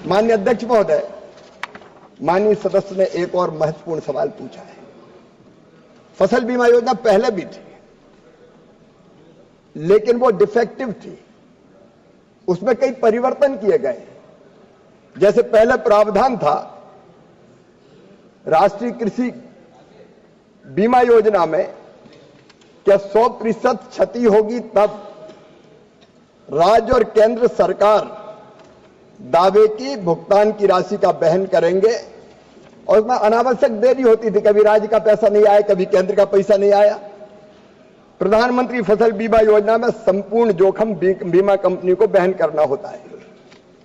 माननीय अध्यक्ष महोदय, माननीय सदस्य ने एक और महत्वपूर्ण सवाल पूछा है। फसल बीमा योजना पहले भी थी, लेकिन वो डिफेक्टिव थी, उसमें कई परिवर्तन किए गए। जैसे पहले प्रावधान था राष्ट्रीय कृषि बीमा योजना में क्या 100% क्षति होगी तब राज्य और केंद्र सरकार दावे की भुगतान की राशि का वहन करेंगे, और उसमें अनावश्यक देरी होती थी, कभी राज्य का पैसा नहीं आया, कभी केंद्र का पैसा नहीं आया। प्रधानमंत्री फसल बीमा योजना में संपूर्ण जोखिम बीमा कंपनी को वहन करना होता है।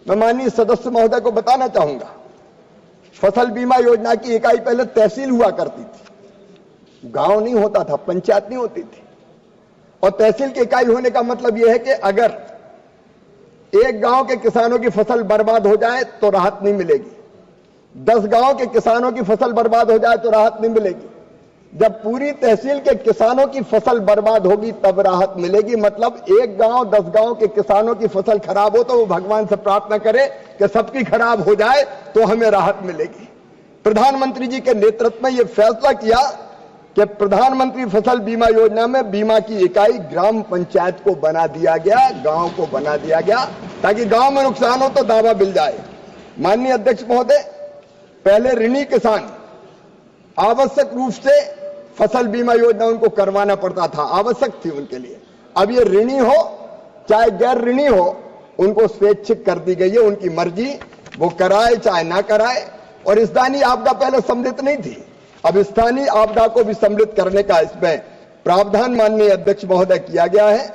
मैं माननीय सदस्य महोदय को बताना चाहूंगा, फसल बीमा योजना की इकाई पहले तहसील हुआ करती थी, गांव नहीं होता था, पंचायत नहीं होती थी। और तहसील की इकाई होने का मतलब यह है कि अगर एक गांव के किसानों की फसल बर्बाद हो जाए तो राहत नहीं मिलेगी, 10 गांव के किसानों की फसल बर्बाद हो जाए तो राहत नहीं मिलेगी। जब पूरी तहसील के किसानों की फसल बर्बाद होगी तब राहत मिलेगी। मतलब एक गांव 10 गांव के किसानों की फसल खराब हो तो वो भगवान से प्रार्थना करे कि सबकी खराब हो जाए तो हमें राहत मिलेगी। प्रधानमंत्री जी के नेतृत्व में यह फैसला किया कि प्रधानमंत्री फसल बीमा योजना में बीमा की इकाई ग्राम पंचायत को बना दिया गया, गांव को बना दिया गया, ताकि गांव में नुकसान हो तो दावा मिल जाए। माननीय अध्यक्ष महोदय, पहले ऋणी किसान आवश्यक रूप से फसल बीमा योजना उनको करवाना पड़ता था, आवश्यक थी उनके लिए। अब ये ऋणी हो चाहे गैर ऋणी हो, उनको स्वैच्छिक कर दी गई है, उनकी मर्जी, वो कराए चाहे ना कराए। और स्थानीय आपदा पहले सम्मिलित नहीं थी, अब स्थानीय आपदा को भी सम्मिलित करने का इसमें प्रावधान माननीय अध्यक्ष महोदय किया गया है।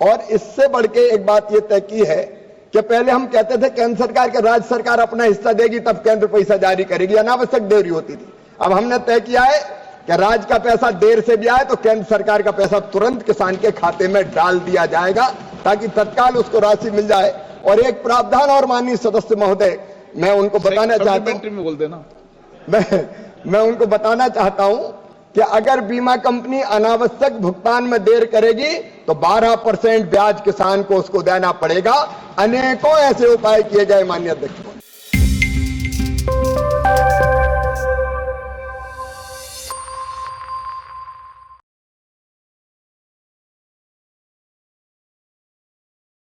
और इससे बढ़ के एक बात यह तय की है कि पहले हम कहते थे केंद्र सरकार के राज्य सरकार अपना हिस्सा देगी तब केंद्र पैसा जारी करेगी, अनावश्यक देरी होती थी। अब हमने तय किया है कि राज्य का पैसा देर से भी आए तो केंद्र सरकार का पैसा तुरंत किसान के खाते में डाल दिया जाएगा, ताकि तत्काल उसको राशि मिल जाए। और एक प्रावधान और माननीय सदस्य महोदय, मैं उनको बताना चाहता हूं, मैं उनको बताना चाहता हूं कि अगर बीमा कंपनी अनावश्यक भुगतान में देर करेगी तो 12% ब्याज किसान को उसको देना पड़ेगा। अनेकों ऐसे उपाय किए गए माननीय अध्यक्ष।